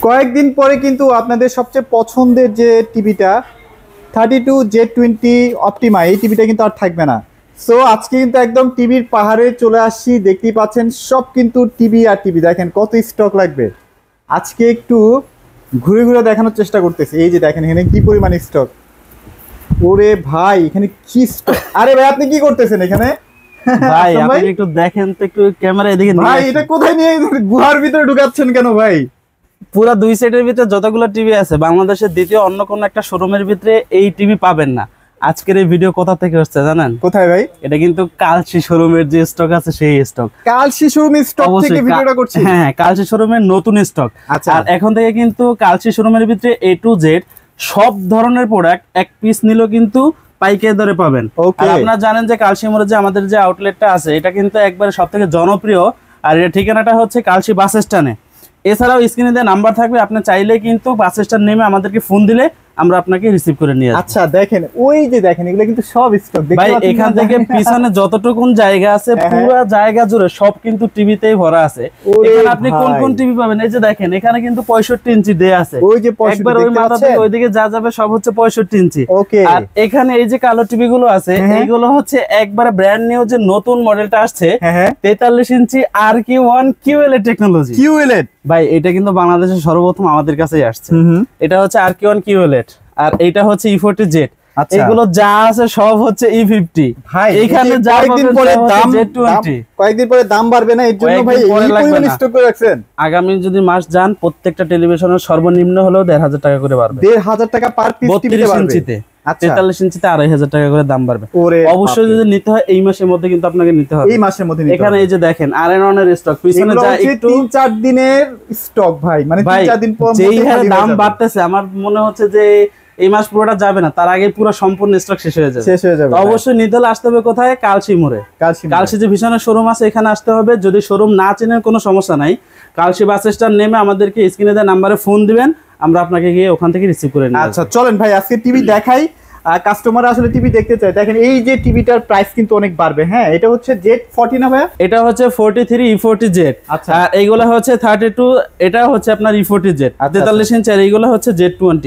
কয়েকদিন পরে কিন্তু আপনাদের সবচেয়ে পছন্দের যে টিভিটা 32Z20 অপটিমা, এই টিভিটা কিন্তু আর থাকবে না। সো আজকে কিন্তু একদম টিভির পাহাড়ে চলে আসছি, দেখতেই পাচ্ছেন সব কিন্তু টিভি আর টিভি। দেখেন কত স্টক লাগবে, আজকে একটু ঘুরে ঘুরে দেখানোর চেষ্টা করতেছি। এই যে দেখেন এখানে কি পরিমাণ স্টক। ওরে ভাই এখানে কি স্টক! আরে ভাই আপনি কি করতেছেন এখানে? ভাই আপনি একটু দেখেন তো, একটু ক্যামেরা এদিকে নিয়ে ভাই এটা কোথায় নিয়ে গুহার ভিতরে ঢুকাচ্ছেন কেন ভাই? পুরো দুই সাইডের ভিতরে যতগুলো টিভি আছে বাংলাদেশের দ্বিতীয় অন্য কোনো একটা শোরুমের ভিতরে এই টিভি পাবেন না। আজকের এই ভিডিও কোথা থেকে হচ্ছে জানেন? কোথায় ভাই? এটা কিন্তু কালসি শোরুমের যে স্টক আছে সেই স্টক। কালসি শোরুমের স্টক থেকে ভিডিওটা করছি। হ্যাঁ, কালসি শোরুমের নতুন স্টক। আর এখন থেকে কিন্তু কালসি শোরুমের ভিতরে A to Z সব ধরনের প্রোডাক্ট এক পিস নিলেও কিন্তু পাইকারি দরে পাবেন। আর আপনারা জানেন যে কালসি মোড়ে যে আমাদের যে আউটলেটটা আছে এটা কিন্তু একবারে সবথেকে জনপ্রিয়। আর এর ঠিকানাটা হচ্ছে কালসি বাস স্ট্যান্ডে। এছাড়াও স্ক্রিনে দেওয়া নাম্বার থাকবে, আপনি চাইলে কিন্তু বাস স্ট্যান্ড নেমে আমাদেরকে ফোন দিলে আমরা আপনাকে রিসিভ করে নিয়ে আসব। আচ্ছা দেখেন, ওই যে দেখেন এগুলো কিন্তু সব স্টক। ভাই এখান থেকে পিছনে যতটুকুন জায়গা আছে পুরো জায়গা জুড়ে সব কিন্তু টিভিতেই ভরা আছে। এখানে আপনি কোন কোন টিভি পাবেন? এই যে দেখেন এখানে কিন্তু 65 ইঞ্চি দেয়া আছে। ওই যে একবার ওই মাথা থেকে ওইদিকে যা যাবে সব হচ্ছে 65 ইঞ্চি। আর এখানে এই যে কালো টিভি গুলো আছে এইগুলো হচ্ছে একবারে ব্র্যান্ড নিউ যে নতুন মডেলটা আসছে 43 ইঞ্চি RQ1 QLED টেকনোলজি। QLED ভাই এটা কিন্তু বাংলাদেশের সর্বপ্রথম আমাদের কাছেই আসছে। এটা হচ্ছে RQ1 QLED আর এইটা হচ্ছে E40Z। এগুলো যা আছে সব হচ্ছে E50। ভাই এখানে যা কয়েকদিন পরে দাম Z20 কয়েকদিন পরে দাম বাড়বে না, এর জন্য ভাই এই পরিমাণ স্টক করে রাখছেন। আগামী যদি মাস যান প্রত্যেকটা টেলিভিশনের সর্বনিম্ন হলেও 1,500 টাকা করে বাড়বে। 1,500 টাকা পার পিস টিভিতে বাড়বে। 43 ইঞ্চিতে 2,500 টাকা করে দাম বাড়বে। অবশ্যই যদি নিতে হয় এই মাসের মধ্যে কিন্তু আপনাকে নিতে হবে। এই মাসের মধ্যে এখানে এই যে দেখেন R&1 এর স্টক পিছনে যা একটু 3-4 দিনের স্টক ভাই, মানে 3-4 দিন পর যেই হারে দাম বাড়তেছে আমার মনে হচ্ছে যে এই মাস পুরোটা যাবে না, তার আগে পুরো সম্পূর্ণ স্টক শেষ হয়ে যাবে। অবশ্যই নিতে হলে আসতে হবে কোথায়? কালসি মোড়ে। কালসি যে ভীষণের শোরুম আছে এখানে আসতে হবে। যদি শোরুম না চেনেন কোনো সমস্যা নাই, কালসি বাস স্ট্যান্ড নেমে আমাদেরকে স্ক্রিনে দেওয়া নাম্বারে ফোন দিবেন, আমরা আপনাকে গিয়ে ওখান থেকে রিসিভ করে নিব। আচ্ছা চলেন ভাই আজকে টিভি দেখাই। কাস্টমার আসলে টিভি দেখতে চায়। দেখেন এই যে টিভিটার প্রাইস কিন্তু অনেক বাড়বে। হ্যাঁ এটা হচ্ছে Z40 না ভাই? এটা হচ্ছে 43 E40Z। আচ্ছা আর এইগুলা হচ্ছে 32, এটা হচ্ছে আপনার E40Z 43 ইঞ্চি। আর এইগুলা হচ্ছে Z20।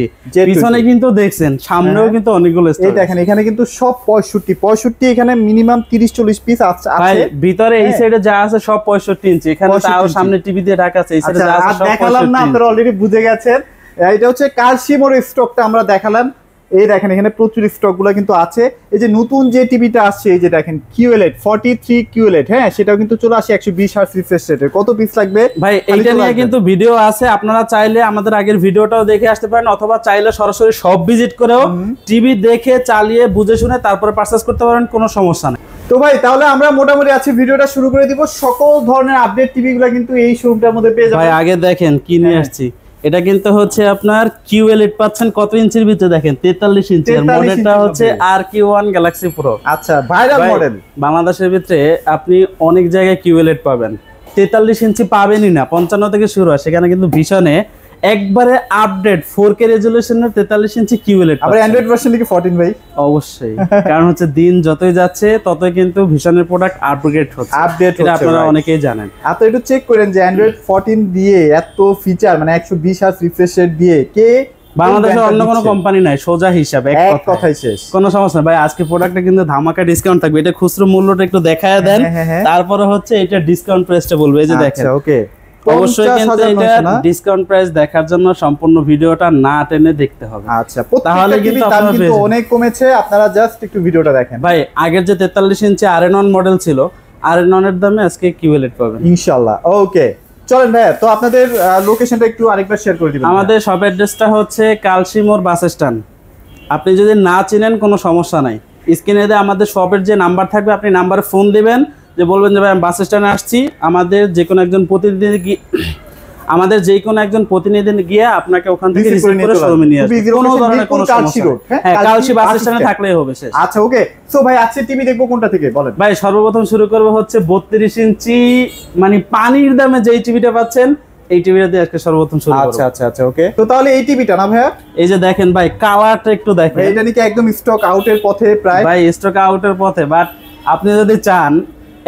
পিছনে কিন্তু দেখছেন সামনেও কিন্তু অনেকগুলো স্টক। এই দেখেন এখানে কিন্তু সব 65 এখানে মিনিমাম 30-40 পিস আছে। ভাই ভিতরে এই সাইডে যা আছে সব 65 ইঞ্চি। এখানে তাও সামনে টিভি দিয়ে ঢাকা আছে। এই সাইডে যা আছে সব দেখালাম না, আপনারা অলরেডি বুঝে গেছেন। এটা হচ্ছে কালসি মোড়ের স্টকটা আমরা দেখালাম। এই দেখেন এখানে প্রচুর স্টক গুলো কিন্তু আছে। এই যে নতুন যে টিভিটা আসছে এই যে দেখেন QLED 43 QLED, হ্যাঁ সেটাও কিন্তু চলে আসে 120 হার্জ রিফ্রেশ রেটের। কত পিস লাগবে ভাই এইটা নিয়ে কিন্তু ভিডিও আছে, আপনারা চাইলে আমাদের আগের ভিডিওটাও দেখে আসতে পারেন, অথবা চাইলে সরাসরি সব ভিজিট করেও টিভি দেখে চালিয়ে বুঝে শুনে তারপরে পারচেজ করতে পারেন, কোনো সমস্যা নেই। তো ভাই তাহলে আমরা মোটামুটি আছে ভিডিওটা শুরু করে দিব। সকল ধরনের আপডেট টিভি গুলো কিন্তু এই শোরুমটার মধ্যে পেয়ে যাবেন। ভাই আগে দেখেন কি নিয়ে আসছি। এটা কিন্তু হচ্ছে আপনার QLED পাচ্ছেন কত ইঞ্চির ভিতরে? দেখেন 43 ইঞ্চি। আর মডেলটা হচ্ছে RQ1 Galaxy Pro। আচ্ছা ভাইরাল মডেল। বাংলাদেশের ভিতরে আপনি অনেক জায়গায় QLED পাবেন, 43 ইঞ্চি পাবেনই না। 55 থেকে শুরু হয়, সেখানে কিন্তু ভীষণে একবারে আপডেট 4K রেজোলিউশনের 43 ইঞ্চি QLED। আবার অ্যান্ড্রয়েড ভার্সন কি 14 ভাই? অবশ্যই, কারণ হচ্ছে দিন যতই যাচ্ছে ততই কিন্তু ভীষণের প্রোডাক্ট আপগ্রেড হচ্ছে। এটা আপনারা অনেকেই জানেন। আপনি একটু চেক করেন যে অ্যান্ড্রয়েড 14 দিয়ে এত ফিচার, মানে 120 হার্জ রিফ্রেশ রেট দিয়ে কে বাংলাদেশের অন্য কোনো কোম্পানি নাই সোজা হিসাবে। এক কথাই শেষ, কোনো সমস্যা ভাই। আজকে প্রোডাক্টটা কিন্তু ধামাকা ডিসকাউন্ট থাকবে। এটা খুচরো মূল্যটা একটু দেখায় দেন, তারপরে হচ্ছে এটা ডিসকাউন্ট প্রাইসটা বলবে। এই যে দেখেন ওকে অবশ্যই কিন্তু এটা ডিসকাউন্ট প্রাইস দেখার জন্য সম্পূর্ণ ভিডিওটা না টেনে দেখতে হবে। আচ্ছা তাহলে কিন্তু দাম কিন্তু অনেক কমেছে, আপনারা জাস্ট একটু ভিডিওটা দেখেন। ভাই আগের যে 43 ইঞ্চি R&1 মডেল ছিল, R&1 এর দামে আজকে QLED পাবেন ইনশাআল্লাহ। ওকে চলেন ভাই, তো আপনাদের লোকেশনটা একটু আরেকবার শেয়ার করে দিবেন। আমাদের শপ অ্যাড্রেসটা হচ্ছে কালসি মোড় বাস স্ট্যান্ড। আপনি যদি না চিনেন কোনো সমস্যা নাই, স্ক্রিনে দিয়ে আমাদের শপের যে নাম্বার থাকবে আপনি নাম্বারে ফোন দিবেন, যে বলবেন যে ভাই আমি বাস স্ট্যান্ডে আসছি। আমাদের যে কোনো একজন প্রতিনিধি গিয়ে আপনাকে ওখান থেকে রিসিভ করে শোরুমে নিয়ে আসবে। কোনো ধরনের কোনো সমস্যা নেই। হ্যাঁ কালসি বাস স্ট্যান্ডে থাকলেই হবে শেষ। আচ্ছা ওকে। সো ভাই আজকে টিভি দেখবো কোনটা থেকে বলেন? ভাই সর্বপ্রথম শুরু করব হচ্ছে 32 ইঞ্চি, মানে পানির দামে যেই টিভিটা পাচ্ছেন এই টিভিটা দিয়ে আজকে সর্বপ্রথম শুরু করব। আচ্ছা ওকে। তো তাহলে এই টিভিটা না ভাইয়া? এই যে দেখেন ভাই কালারটা একটু দেখেন। এটা নাকি একদম স্টক আউটের পথে প্রায়? ভাই স্টক আউটের পথে, বাট আপনি যদি চান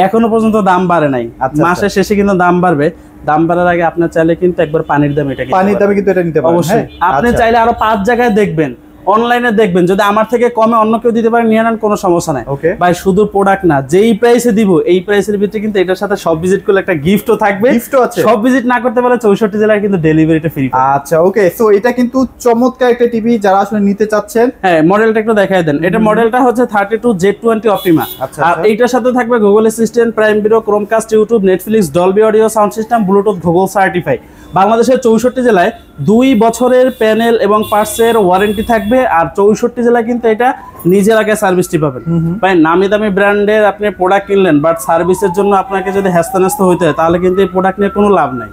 এখনো পর্যন্ত দাম বাড়ে নাই, মাসের শেষে কিন্তু দাম বাড়বে। দাম বাড়ার আগে আপনি চাইলে কিন্তু একবার পানির দাম এটা পানির দামে কিন্তু এটা নিতে পারেন। অবশ্যই আপনি চাইলে আরো 5 জায়গায় দেখবেন, অনলাইনে দেখবেন, যদি আমার থেকে কমে অন্য কেউ দিতে পারে নিয়ে নেন, কোনো সমস্যা নাই ভাই। শুধু প্রোডাক্ট না, যেই প্রাইসে দিব এই প্রাইসের ভিতরে কিন্তু এটার সাথে সব ভিজিট করলে একটা গিফটও থাকবে। গিফটও আছে, সব ভিজিট না করতে পারে 64 জেলায় কিন্তু ডেলিভারিটা ফ্রি। আচ্ছা ওকে, সো এটা কিন্তু চমৎকার একটা টিভি, যারা আসলে নিতে চাচ্ছেন। হ্যাঁ, মডেলটা একটু দেখাই দেন। এটা মডেলটা হচ্ছে 32Z20 অপটিমা। আর এইটার সাথে থাকবে Google assistant, prime video, Chromecast, YouTube, Netflix, Dolby audio sound system, Bluetooth, Google certify. বাংলাদেশের 64 জেলায় 2 বছরের প্যানেল এবং পার্টসের ওয়ারেন্টি থাকবে। আর 64 জেলায় কিন্তু এটা নিজের আগে সার্ভিসটি পাবেন ভাই। নামি দামি ব্র্যান্ডের আপনি প্রোডাক্ট কিনলেন, বাট সার্ভিসের জন্য আপনাকে যদি হ্যাস্তান্যাস্ত হইতে হয়, তাহলে কিন্তু এই প্রোডাক্ট নিয়ে কোনো লাভ নাই।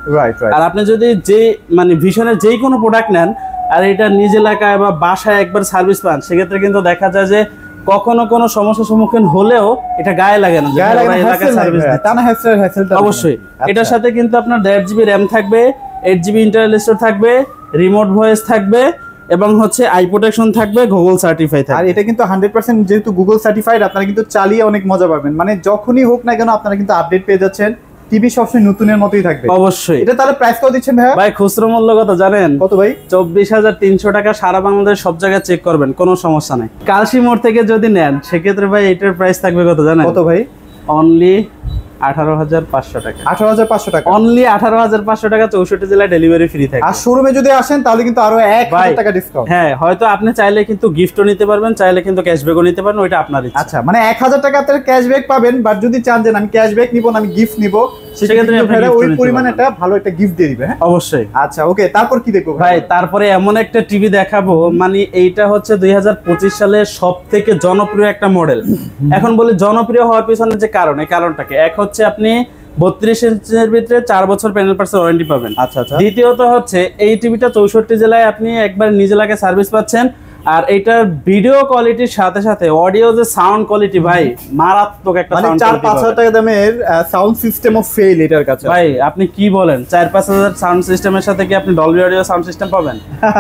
আর আপনি যদি যে মানে ভিশনের যেই কোনো প্রোডাক্ট নেন আর এটা নিজ এলাকায় বা বাসায় একবার সার্ভিস পান, সেক্ষেত্রে কিন্তু দেখা যায় যে কখনো কোনো সমস্যার সম্মুখীন হলেও এটা গায়ে লাগে না। অবশ্যই এটার সাথে কিন্তু আপনার 1.5 GB র্যাম থাকবে, 8 GB ইন্টারনাল স্টোরেজ থাকবে, রিমোট ভয়েস থাকবে এবং হচ্ছে আই প্রোটেকশন থাকবে, গুগল সার্টিফাই থাকবে। আর এটা কিন্তু 100% যেহেতু গুগল সার্টিফাইড, আপনারা কিন্তু চালিয়ে অনেক মজা পাবেন। মানে যখনই হোক না কেন আপনারা কিন্তু আপডেট পেয়ে যাচ্ছেন। টিভি সবসময় নতুনের মতোই থাকবে। অবশ্যই। এটা তাহলে প্রাইস কত দিচ্ছেন ভাই? ভাই খুচরো মূল্য কত জানেন? কত ভাই? 24,300 টাকা। সারা বাংলাদেশ সব জায়গায় চেক করবেন, কোনো সমস্যা নাই। কালসি মোড় থেকে যদি নেন সেক্ষেত্রে ভাই এটার প্রাইস থাকবে কত জানেন? কত ভাই? অনলি 18,500 টাকা। 18,500 টাকা, অনলি 18,500 টাকা। 64 জেলায় ডেলিভারি ফ্রি থাকে। আর শোরুমে যদি আসেন তাহলে কিন্তু আরো 1000 টাকা ডিসকাউন্ট। হ্যাঁ, হয়তো আপনি চাইলে কিন্তু গিফটও নিতে পারবেন, চাইলে কিন্তু ক্যাশব্যাকও নিতে পারবেন, ওইটা আপনার ইচ্ছা। আচ্ছা, মানে 1000 টাকা আপনারা ক্যাশব্যাক পাবেন, বাট যদি চান যে আমি ক্যাশব্যাক নিব না, আমি গিফট নিব, সেক্ষেত্রে আপনারা ওই পরিমাণে একটা ভালো একটা গিফট দিয়ে দিবে। হ্যাঁ অবশ্যই। আচ্ছা ওকে, তারপর কি দেখবো ভাই? তারপরে এমন একটা টিভি দেখাবো, মানে এইটা হচ্ছে 2025 সালের সবথেকে জনপ্রিয় একটা মডেল। এখন বলি জনপ্রিয় হওয়ার পিছনে যে কারণ, এই কারণটাকে এক হচ্ছে আপনি 32 ইঞ্চের ভিতরে 4 বছর প্যানেল পার্টস ওয়ারেন্টি পাবেন। আচ্ছা আচ্ছা। দ্বিতীয়ত হচ্ছে এই টিভিটা 64 জেলায় আপনি একবার নিজে লাগে সার্ভিস পাচ্ছেন। আর এটার ভিডিও কোয়ালিটির সাথে সাথে অডিও যে সাউন্ড কোয়ালিটি ভাই মারাত্মক একটা সাউন্ড কোয়ালিটি। 4-5 টাকা দামের সাউন্ড সিস্টেম অফ ফেল এটার কাছে। ভাই আপনি কি বলেন? 4-5 হাজার সাউন্ড সিস্টেমের সাথে কি আপনি ডলবি অডিও সাউন্ড সিস্টেম পাবেন?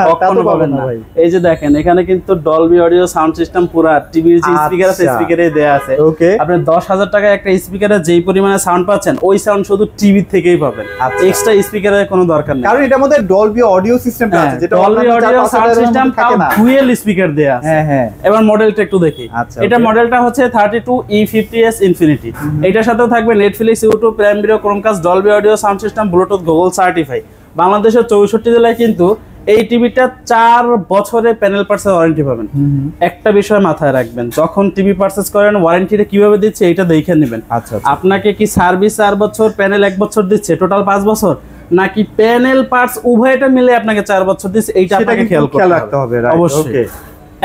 কখনো পাবেন না ভাই। এই যে দেখেন এখানে কিন্তু ডলবি অডিও সাউন্ড সিস্টেম পুরা টিভির যে স্পিকার আছে স্পিকারে দেয়া আছে। ওকে, আপনি 10,000 টাকায় একটা স্পিকারে যেই পরিমাণে সাউন্ড পাচ্ছেন ওই সাউন্ড শুধু টিভি থেকেই পাবেন। এক্সট্রা স্পিকারের কোনো দরকার নেই, কারণ এটার মধ্যে ডলবি অডিও সিস্টেমটা আছে, যেটা ডলবি অডিও সাউন্ড সিস্টেম থাকে না, ডুয়াল স্পিকার দেয়া আছে। হ্যাঁ হ্যাঁ। এবার মডেলটা একটু দেখি। এটা মডেলটা হচ্ছে 32E50s ইনফিনিটি। এটার সাথেও থাকবে Netflix, YouTube, prime video, Chromecast, Dolby audio sound system, Bluetooth, Google certify. বাংলাদেশের 64 জেলায় কিন্তু এই টিভিটা 4 বছরের প্যানেল পার্টসের ওয়ারেন্টি পাবেন। একটা বিষয় মাথায় রাখবেন, যখন টিভি পারচেজ করেন ওয়ারেন্টিটা কিভাবে দিচ্ছে এটা দেখে নেবেন। আচ্ছা, আপনাকে কি সার্ভিস 4 বছর, প্যানেল 1 বছর দিচ্ছে, টোটাল 5 বছর, নাকি প্যানেল পার্টস উভয়টা মিলে আপনাকে 4 বছর দিচ্ছে, এইটা আপনাকে খেয়াল রাখতে হবে। অবশ্যই।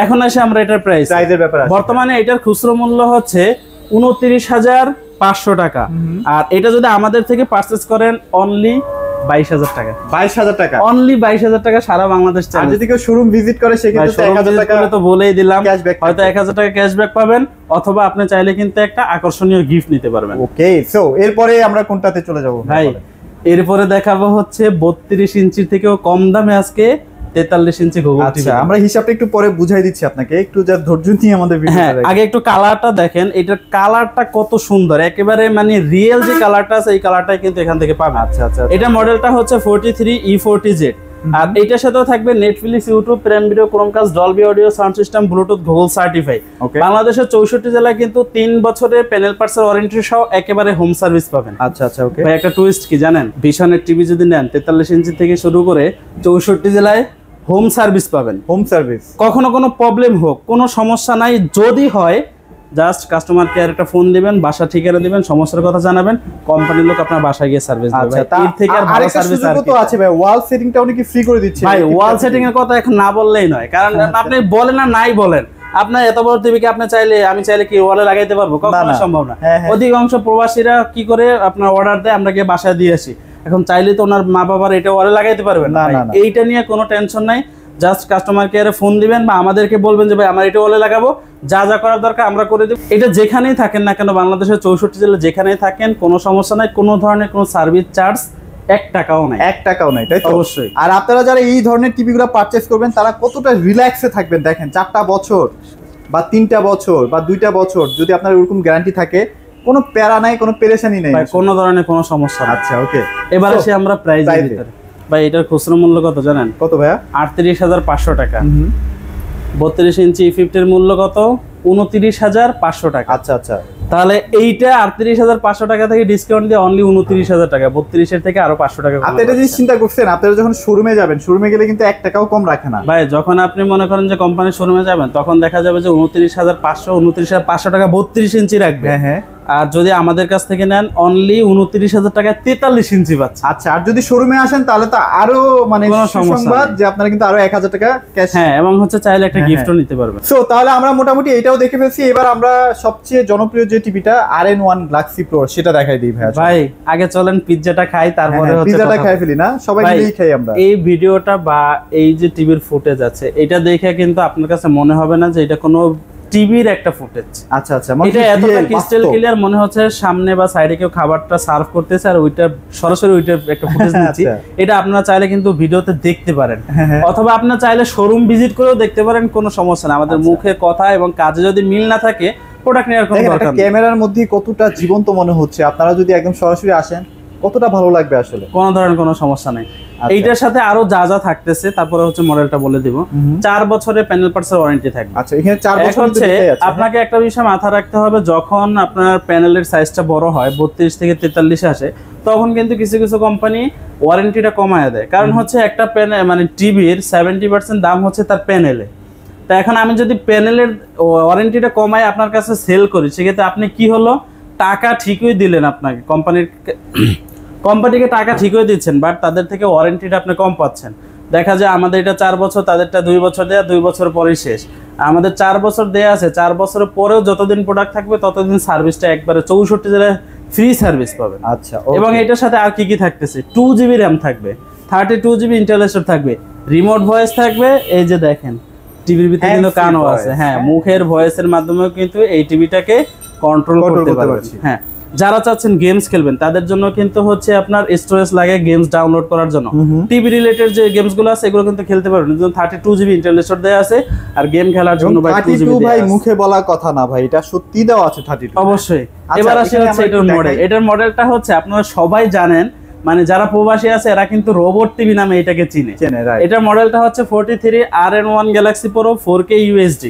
এখন আসে আমরা এটার প্রাইসের ব্যাপারে। বর্তমানে এটার খুচরো মূল্য হচ্ছে 29,500 টাকা। আর এটা যদি আমাদের থেকে পারচেজ করেন অনলি 22,000 টাকা। 22,000 টাকা, অনলি 22,000 টাকা সারা বাংলাদেশ। আর যদি কেউ শোরুম ভিজিট করে সেক্ষেত্রে 1000 টাকা তো বলেই দিলাম, হয়তো 1000 টাকা ক্যাশব্যাক পাবেন, অথবা আপনি চাইলে কিন্তু একটা আকর্ষণীয় গিফট নিতে পারবেন। ওকে, সো এরপরে আমরা কোনটাতে চলে যাব ভাই? এরপরে দেখাবো হচ্ছে 32 ইঞ্চির থেকেও কম দামে আজকে 43 ইঞ্চি গুগল টিভি। আচ্ছা, আমরা হিসাবটা একটু পরে বুঝাই দিচ্ছি আপনাকে, একটু যা ধৈর্য নিয়ে আমাদের ভিডিওটা দেখেন। আগে একটু কালারটা দেখেন, এটার কালারটা কত সুন্দর, একেবারে মানে রিয়েল যে কালারটা আছে এই কালারটাই কিন্তু এখান থেকে পাবেন। আচ্ছা আচ্ছা। এটা মডেলটা হচ্ছে 43E40Z। আর এইটার সাথেও থাকবে Netflix, YouTube, prime video, Chromecast, Dolby audio sound system, Bluetooth, Google certify. বাংলাদেশের 64 জেলায় কিন্তু 3 বছরের প্যানেল পার্টসের ওয়ারেন্টি সহ একেবারে হোম সার্ভিস পাবেন। আচ্ছা আচ্ছা। ওকে ভাই, একটা টুইস্ট কি জানেন? ভিশনের টিভি যদি নেন 43 ইঞ্চি থেকে শুরু করে 64 জেলায় হোম সার্ভিস পাবেন। হোম সার্ভিস, কখনো কোনো প্রবলেম হোক, কোনো সমস্যা নাই, যদি হয় জাস্ট কাস্টমার কেয়ার একটা ফোন দিবেন, বাসা ঠিকানা দিবেন, সমস্যার কথা জানাবেন, কোম্পানির লোক আপনার বাসায় গিয়ে সার্ভিস দেবে। আচ্ছা, এর থেকে আর ভালো সার্ভিস আর কি আছে ভাই? ওয়াল সেটিংটাও নাকি ফ্রি করে দিচ্ছে ভাই। ওয়াল সেটিং এর কথা এখন না বললেই নয়, কারণ আপনি বলেন না নাই বলেন, আপনার এত বড় টিভিকে আপনি চাইলে আমি চাইলে কি ওয়ালে লাগাইতে পারবো? কখনো সম্ভব না। অধিকাংশ প্রবাসীরা কি করে আপনার অর্ডার দেয়, আমরা গিয়ে বাসায় দিয়ে আসি। এখন চাইলে তো ওনার মা বাবার এটা ওয়ালে লাগাইতে পারবেন না। এইটা নিয়ে কোনো টেনশন নাই, জাস্ট কাস্টমার কেয়ারে ফোন দিবেন বা আমাদেরকে বলবেন যে ভাই আমার এটা ওয়ালে লাগাবো, যা যা করার দরকার আমরা করে দেব। এটা যেখানেই থাকেন না কেন, বাংলাদেশের 64 জেলা যেখানেই থাকেন, কোনো সমস্যা নাই, কোনো ধরনের কোনো সার্ভিস চার্জ 1 টাকাও নাই। 1 টাকাও নাই, তাই তো? অবশ্যই। আর আপনারা যারা এই ধরনের টিভিগুলো পারচেজ করবেন তারা কতটা রিল্যাক্সে থাকবেন দেখেন। 4টা বছর বা 3টা বছর বা 2টা বছর যদি আপনার ওরকম গ্যারান্টি থাকে, কোনো প্যারা নাই, কোনো পেরেশানি নাই, কোনো ধরনের কোনো সমস্যা না। আচ্ছা ওকে, এবার আসি আমরা প্রাইজের ভিতরে। ভাই এটার খুচরা মূল্য কত জানেন? কত ভাইয়া? 38,500 টাকা। 32 ইঞ্চি E50 এর মূল্য কত? 29,500 টাকা। আচ্ছা আচ্ছা, তাহলে এইটা 38,500 টাকা থেকে ডিসকাউন্ট দিয়ে অনলি 29,000 টাকা, 32 এর থেকে আরো 500 টাকা। আপনি এটা যে চিন্তা করছেন, আপনারা যখন শোরুমে যাবেন, শোরুমে গেলে কিন্তু 1 টাকাও কম রাখে না ভাই। যখন আপনি মনে করেন যে কোম্পানির শোরুমে যাবেন, তখন দেখা যাবে যে 29,500 টাকা 32 ইঞ্চি রাখবে। হ্যাঁ, আর যদি আমাদের কাছ থেকে নেন অনলি 29,000 টাকায় 43 ইঞ্চি পাচ্ছে। আচ্ছা, আর যদি শোরুমে আসেন তাহলে তো আরো মানে সংবাদ যে আপনারা কিন্তু আরো 1,000 টাকা ক্যাশ, হ্যাঁ, এবং হচ্ছে চাইলে একটা গিফটও নিতে পারবেন। সো তাহলে আমরা মোটামুটি এটাও দেখে ফেলছি। এবার আমরা সবচেয়ে জনপ্রিয় যে টিভিটা RN1 Galaxy Pro সেটা দেখাই দিই ভাই। ভাই আগে চলেন পিজ্জাটা খাই, তারপরে হচ্ছে পিজ্জাটা খাই ফেলি না, সবাই মিলেই খাই আমরা। এই ভিডিওটা বা এই যে টিভির ফুটেজ আছে, এটা দেখে কিন্তু আপনার কাছে মনে হবে না যে এটা কোনো টিভির একটা ফুটেজ। আচ্ছা আচ্ছা, এটা এতটা ক্রিস্টাল ক্লিয়ার মনে হচ্ছে সামনে বা সাইডে কেউ খাবারটা সার্ভ করতেছে আর ওইটা সরাসরি ওইটার একটা ফুটেজ নিচ্ছি। এটা আপনারা চাইলে কিন্তু ভিডিওতে দেখতে পারেন, অথবা আপনারা চাইলে শোরুম ভিজিট করেও দেখতে পারেন, কোনো সমস্যা না। আমাদের মুখে কথা এবং কাজে যদি মিল না থাকে প্রোডাক্ট নেওয়ার কোনো দরকার নেই। ক্যামেরার মধ্যে কতটা জীবন্ত মনে হচ্ছে, আপনারা যদি একদম সরাসরি আসেন কতটা ভালো লাগবে আসলে, কোনো ধরনের কোনো সমস্যা নেই। এইটার সাথে আরো যা যা থাকতেছে তারপরে হচ্ছে মডেলটা বলে দিব। 4 বছরের প্যানেল পার্টসের ওয়ারেন্টি থাকবে। আচ্ছা, এখানে 4 বছর হচ্ছে আপনাকে একটা বিষয় মাথা রাখতে হবে, যখন আপনার প্যানেলের সাইজটা বড় হয় 32 থেকে 43 আসে, তখন কিন্তু কিছু কিছু কোম্পানি ওয়ারেন্টিটা কমায় দেয়। কারণ হচ্ছে একটা প্যানেল মানে টিভির 70% দাম হচ্ছে তার প্যানেলে। তা এখন আমি যদি প্যানেলের ওয়ারেন্টিটা কমাই আপনার কাছে সেল করি, সেক্ষেত্রে আপনি কি হলো, টাকা ঠিকই দিলেন, আপনাকে কোম্পানিকে টাকা ঠিকই দিচ্ছেন, বাট তাদের থেকে ওয়ারেন্টিটা আপনি কম পাচ্ছেন। দেখা যায় আমাদের এটা 4 বছর, তাদেরটা 2 বছর দেয়া, 2 বছর পরেই শেষ। আমাদের 4 বছর দেয়া আছে, 4 বছরের পরেও যতদিন প্রোডাক্ট থাকবে ততদিন সার্ভিসটা একবারে 64 জেলায় ফ্রি সার্ভিস পাবেন। আচ্ছা, এবং এটার সাথে আর কি কি থাকতেছে, 2GB র্যাম থাকবে, 32GB ইন্টারন্যাশনাল থাকবে, রিমোট ভয়েস থাকবে। এই যে দেখেন টিভির ভিতরে কিন্তু কানও আছে, হ্যাঁ, মুখের ভয়েসের মাধ্যমেও কিন্তু এই টিভিটাকে কন্ট্রোল করতে পারবেন। হ্যাঁ, যারা চাচ্ছেন গেমস খেলবেন তাদের জন্য কিন্তু হচ্ছে আপনার স্টোরেজ লাগে গেমস ডাউনলোড করার জন্য। টিভি রিলেটেড যে গেমস গুলো আছে এগুলো কিন্তু খেলতে পারবেন। 32GB ইন্টারন্যাশনাল দেয়া আছে, আর গেম খেলার জন্য ভাই 2GB ভাই মুখে বলা কথা না ভাই, এটা সত্যি দেওয়া আছে 32। অবশ্যই। এবার আসে হচ্ছে এটার মডেল। এটার মডেলটা হচ্ছে আপনারা সবাই জানেন, মানে যারা প্রবাসী আছে এরা কিন্তু রোবট টিভি নামে এটাকে চিনে। এটার মডেলটা হচ্ছে 43 RN1 Galaxy Pro 4K UHD।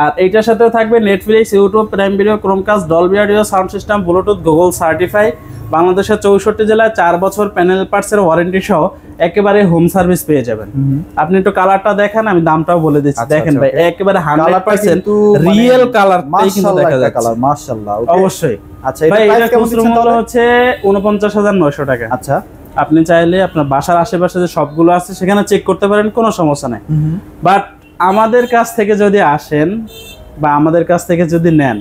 আর এইটার সাথে থাকবে Netflix, YouTube, prime video, Chromecast, Dolby audio, sound system, Bluetooth, Google certify, বাংলাদেশের 64 জেলায় 4 বছর প্যানেল পার্টসের ওয়ারেন্টি সহ একেবারে হোম সার্ভিস পেয়ে যাবেন। আপনি একটু কালারটা দেখেন, আমি দামটাও বলে দিচ্ছি। দেখেন ভাই, একেবারে 100% রিয়েল কালার কিন্তু দেখা যাচ্ছে। কালার মাশাআল্লাহ, অবশ্যই। আচ্ছা, ভাই এটা খুচরা মূল্য হচ্ছে 49,900 টাকা। আচ্ছা, আপনি চাইলে আপনার বাসার আশেপাশে যে সবগুলো আছে সেখানে চেক করতে পারেন, কোনো সমস্যা নাই। বাট আমাদের কাছ থেকে যদি আসেন বা আমাদের কাছ থেকে যদি নেন,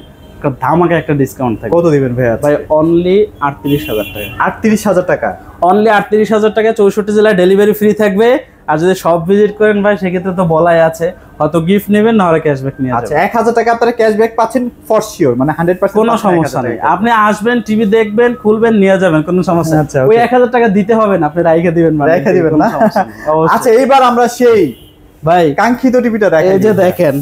ধামাকা একটা ডিসকাউন্ট থাকে। কত দিবেন ভাই? ভাই অনলি 38,000 টাকা। 38,000 টাকা অনলি 38,000 টাকা, 64 জেলায় ডেলিভারি ফ্রি থাকবে। আর যদি সব ভিজিট করেন ভাই, সেক্ষেত্রে তো বলাই আছে, হয়তো গিফট নেবেন না হলে ক্যাশব্যাক নিয়ে যাবেন। আচ্ছা, 1,000 টাকা আপনারা ক্যাশব্যাক পাচ্ছেন ফর শিওর, মানে 100%। কোনো সমস্যা নেই, আপনি আসবেন, টিভি দেখবেন, খুলবেন, নিয়ে যাবেন, কোনো সমস্যা নেই। ওই 1,000 টাকা দিতে হবে না, আপনি রাইখে দিবেন, মানে রাইখে দিবেন না। আচ্ছা, এইবার আমরা সেই ভাই কাঙ্ক্ষিত টিভিটা দেখেন। এই যে দেখেন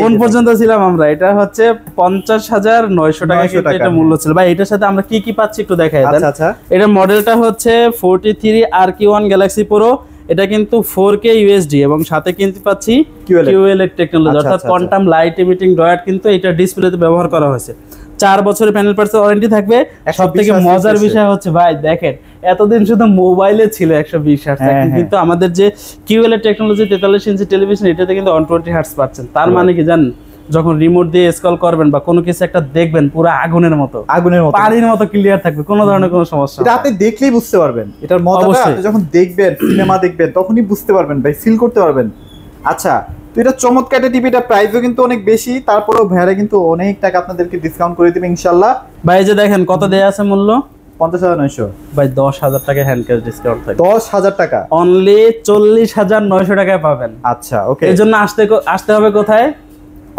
কোন পর্যন্ত ছিলাম আমরা, এটা হচ্ছে 50,900 টাকা কিন্তু এটা মূল্য ছিল। ভাই এটার সাথে আমরা কি কি পাচ্ছি একটু দেখাই দেন। আচ্ছা, এটা মডেলটা হচ্ছে 43 RQ1 Galaxy Pro। এটা কিন্তু 4K UHD এবং সাথে কিন্তু পাচ্ছি QLED টেকনোলজি, অর্থাৎ কোয়ান্টাম লাইট ইমিটিং ডয়াড কিন্তু এটা ডিসপ্লেতে ব্যবহার করা হয়েছে। 4 বছরের প্যানেল পার্টসের ওয়ারেন্টি থাকবে। সবথেকে মজার বিষয় হচ্ছে ভাই দেখেন, এতদিন শুধু মোবাইলে ছিল 120 হার্টজ, কিন্তু আমাদের যে QLED টেকনোলজি 43 ইঞ্চি টেলিভিশন, এটাতে কিন্তু 120 হার্টজ পাচ্ছেন। তার মানে কি জানেন, যখন রিমোট দিয়ে স্ক্রল করবেন বা কোনো কিছু একটা দেখবেন, পুরো আগুনের মতো পানির মতো ক্লিয়ার থাকবে, কোনো ধরনের কোনো সমস্যা। এটা আপনি দেখলেই বুঝতে পারবেন, এটার মজাটা আপনি যখন দেখবেন, সিনেমা দেখবেন, তখনই বুঝতে পারবেন ভাই, ফিল করতে পারবেন। আচ্ছা, তো এটা চমৎকার টিভিটা, প্রাইসও কিন্তু অনেক বেশি, তারপরেও ভাইরা কিন্তু অনেক টাকা আপনাদেরকে ডিসকাউন্ট করে দিবে ইনশাআল্লাহ। ভাই যে দেখেন কত দেয়া আছে মূল্য, 50,900। ভাই 10,000 টাকা হ্যান্ড ক্যাশ ডিসকাউন্ট থাকবে। 10,000 টাকা অনলি 40,900 টাকায় পাবেন। আচ্ছা, ওকে। এর জন্য আসতে হবে কোথায়?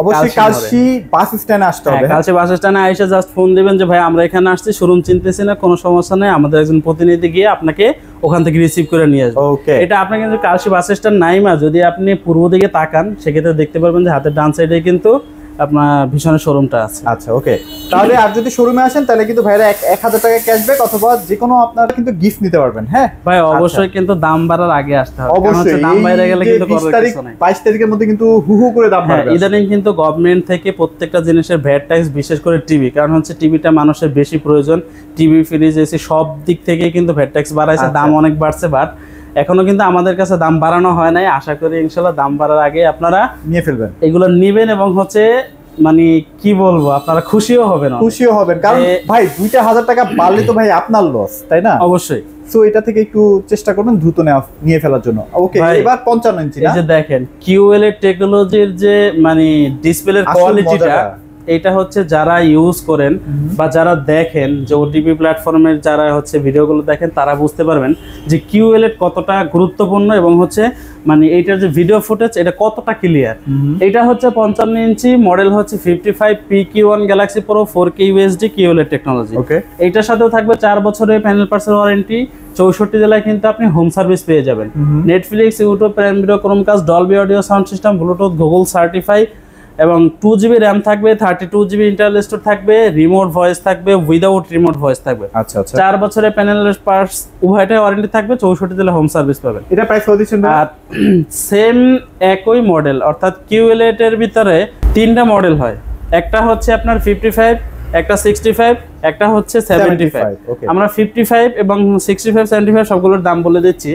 অবশ্যই কালশি বাস স্ট্যান্ডে আসতে হবে। কালশি বাস স্ট্যান্ডে এসে জাস্ট ফোন দিবেন যে ভাই আমরা এখানে আসছি, শোরুম চিনতেছি না, কোনো সমস্যা নেই, আমাদের একজন প্রতিনিধি গিয়ে আপনাকে ওখান থেকে রিসিভ করে নিয়ে আসবে। ওকে, এটা আপনি কিন্তু কালশি বাস স্ট্যান্ড নাইমা যদি আপনি পূর্ব দিকে তাকান, সেক্ষেত্রে দেখতে পারবেন যে হাতের ডান সাইডে কিন্তু আপনার ভীষণের শোরুমটা আছে। আচ্ছা ওকে, তাহলে আর যদি শোরুমে আসেন তাহলে কিন্তু ভাইরা 1000 টাকা ক্যাশব্যাক অথবা যে কোনো আপনারা কিন্তু গিফট নিতে পারবেন। হ্যাঁ ভাই অবশ্যই কিন্তু দাম বাড়ার আগে আসতে হবে, অবশ্যই দাম বাইরে গেলে কিন্তু 22 তারিখের মধ্যে কিন্তু হু করে দাম বাড়বে। ইদানিং কিন্তু গভর্নমেন্ট থেকে প্রত্যেকটা জিনিসের ভ্যাট ট্যাক্স, বিশেষ করে টিভি, কারণ হচ্ছে টিভিটা মানুষের বেশি প্রয়োজন, টিভি ফ্রিজ এসি সব দিক থেকে কিন্তু ভ্যাট ট্যাক্স বাড়াইছে, দাম অনেক বাড়ছে, বাট এখনো কিন্তু আমাদের কাছে দাম বাড়ানো হয় নাই। আশা করি ইনশাআল্লাহ দাম বাড়ার আগে আপনারা নিয়ে ফেলবেন, এগুলো নেবেন এবং হচ্ছে মানে কি বলবো আপনারা খুশিও হবেন, কারণ ভাই 2000 টাকা বাড়লে তো ভাই আপনার লস, তাই না? অবশ্যই। সো এটা থেকে একটু চেষ্টা করবেন দ্রুত নিয়ে ফেলার জন্য। ওকে, এবার 55 ইঞ্চি না, এই যে দেখেন কিউএলএ টেকনোলজির যে মানে ডিসপ্লের কোয়ালিটিটা, এটা হচ্ছে যারা ইউজ করেন বা যারা দেখেন যে ওটিপি প্ল্যাটফর্মের যারা হচ্ছে ভিডিওগুলো দেখেন তারা বুঝতে পারবেন যে কিউএলএড কতটা গুরুত্বপূর্ণ এবং হচ্ছে মানে এইটার যে ভিডিও ফুটেজ এটা কতটা ক্লিয়ার। এটা হচ্ছে 55 ইঞ্চি মডেল, হচ্ছে 55 PQ1 galaxy pro 4K UHD QLED technology. Okay, এইটার সাথেও থাকবে 4 বছরের প্যানেল পার্সেল ওয়ারেন্টি, 64 জেলায় কিন্তু আপনি হোম সার্ভিস পেয়ে যাবেন। Netflix, YouTube, prime video, Chromecast, Dolby audio sound system, Bluetooth, Google certify এবং 2GB র্যাম থাকবে, 32GB ইন্টারনাল স্টোরেজ থাকবে, রিমোট ভয়েস থাকবে, উইদাউট রিমোট ভয়েস থাকবে। আচ্ছা আচ্ছা, 4 বছরের প্যানেল পার্টস উভয়টাই ওয়ারেন্টি থাকবে, 64 জেলা হোম সার্ভিস পাবেন। এটা প্রাইস কত দিচ্ছেন? আর সেম একই মডেল, অর্থাৎ কিউএলএড এর ভিতরে 3টা মডেল হয়, একটা হচ্ছে আপনার 55, একটা 65, একটা হচ্ছে 75। আমরা 55 এবং 65, 75 সবগুলোর দাম বলে দিচ্ছি।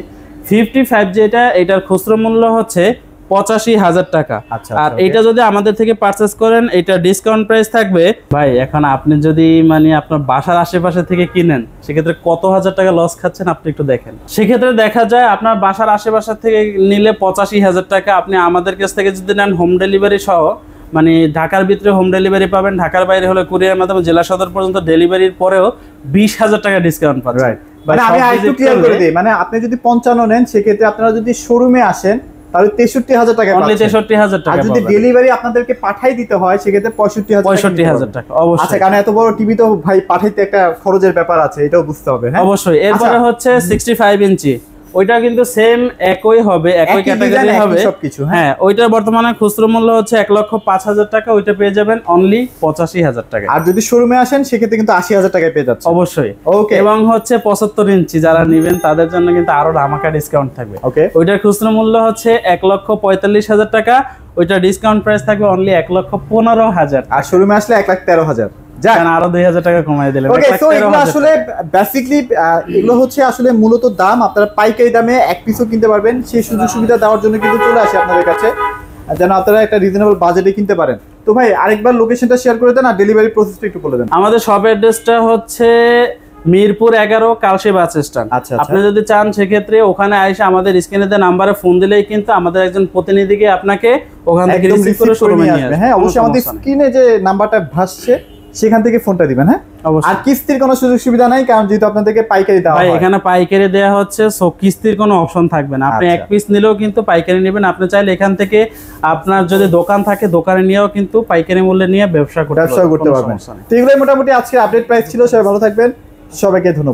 55 যেটা, এটার খুচরো মূল্য হচ্ছে 85,000 টাকা। আর এটা যদি আমাদের থেকে পারচেজ করেন এটা ডিসকাউন্ট প্রাইস থাকবে। ভাই এখন আপনি যদি মানে আপনার বাসার আশেপাশে থেকে কিনেন সেক্ষেত্রে কত হাজার টাকা লস খাচ্ছেন আপনি একটু দেখেন। সেক্ষেত্রে দেখা যায় আপনার বাসার আশেপাশে থেকে নিলে 85,000 টাকা, আপনি আমাদের কাছ থেকে যদি নেন হোম ডেলিভারি সহ, মানে ঢাকার ভিতরে হোম ডেলিভারি পাবেন, ঢাকার বাইরে হলে কুরিয়ার মাধ্যমে জেলা সদর পর্যন্ত ডেলিভারির পরেও 20,000 টাকা ডিসকাউন্ট পাচ্ছেন। মানে আমি আরেকটু ক্লিয়ার করে দিই, মানে আপনি যদি 55 নেন সেক্ষেত্রে আপনারা যদি শোরুমে আসেন তাহলে 63,000 টাকা, অনলি 63,000 টাকা। আর যদি ডেলিভারি আপনাদেরকে পাঠাই দিতে হয় সেক্ষেত্রে 65,000 টাকা। অবশ্যই। আচ্ছা, কারণ এত বড় টিভি তো ভাই পাঠাইতে একটা খরচের ব্যাপার আছে, এটাও বুঝতে হবে। হ্যাঁ অবশ্যই। এরপরে হচ্ছে 65 ইঞ্চি, ওইটা কিন্তু সেম একই হবে, একই ক্যাটাগরি হবে সবকিছু। হ্যাঁ, ওইটার বর্তমানে খুচরো মূল্য হচ্ছে 1,05,000 টাকা, ওইটা পেয়ে যাবেন অনলি 85,000 টাকা। আর যদি শোরুমে আসেন সেক্ষেত্রে কিন্তু 80,000 টাকায় পেয়ে যাচ্ছে। অবশ্যই। ওকে, এবং হচ্ছে 75 ইঞ্চি যারা নেবেন তাদের জন্য কিন্তু আরো ধামাকা ডিসকাউন্ট থাকবে। ওকে, ওইটার খুচরো মূল্য হচ্ছে 1,45,000 টাকা, ওইটা ডিসকাউন্ট প্রাইস থাকবে অনলি 1,15,000। আর শোরুমে আসলে 1,13,000, আরো 2,000 টাকা কমাই দিলেন। ওকে, সো এগুলো আসলে বেসিক্যালি এগুলো হচ্ছে আসলে মূলত দাম, আপনারা পাইকারি দামে এক পিসও কিনতে পারবেন, সেই সুযোগ সুবিধা দেওয়ার জন্য কিন্তু চলে আসে আপনাদের কাছে, যেন আপনারা একটা রিজনেবল বাজেটে কিনতে পারেন। তো ভাই আরেকবার লোকেশনটা শেয়ার করে দেন আর ডেলিভারি প্রসেসটা একটু বলে দেন। আমাদের শপ অ্যাড্রেসটা হচ্ছে মিরপুর 11 কালশী বাস স্ট্যান্ড। আপনি যদি চান সেক্ষেত্রে ওখানে আইসা আমাদের স্ক্রিনে দেওয়া নাম্বারে ফোন দিলেই কিন্তু আমাদের একজন প্রতিনিধিকে আপনাকে ওখান থেকে রিসিভ করে শোরুমে নিয়ে আসবে। হ্যাঁ অবশ্যই, আমাদের স্ক্রিনে যে নাম্বারটা ভাসছে সেখান থেকে ফোনটা দিবেন। হ্যাঁ, আর কিস্তির কোনো সুযোগ সুবিধা নাই, কারণ যেহেতু আপনাদেরকে পাইকারি দেওয়া হয়। এখানে পাইকারি দেওয়া হচ্ছে, সো কিস্তির কোনো অপশন থাকবে না। আপনি এক পিস নিলেও কিন্তু পাইকারি নেবেন, আপনি চাইলে এখান থেকে আপনার যদি দোকান থাকে দোকানে নিয়েও কিন্তু পাইকারি মূল্যে নিয়ে ব্যবসা করতে পারবেন। তো এগুলোই মোটামুটি আজকে আপডেট প্রাইস ছিল। সবাই ভালো থাকবেন, সবাইকে ধন্যবাদ।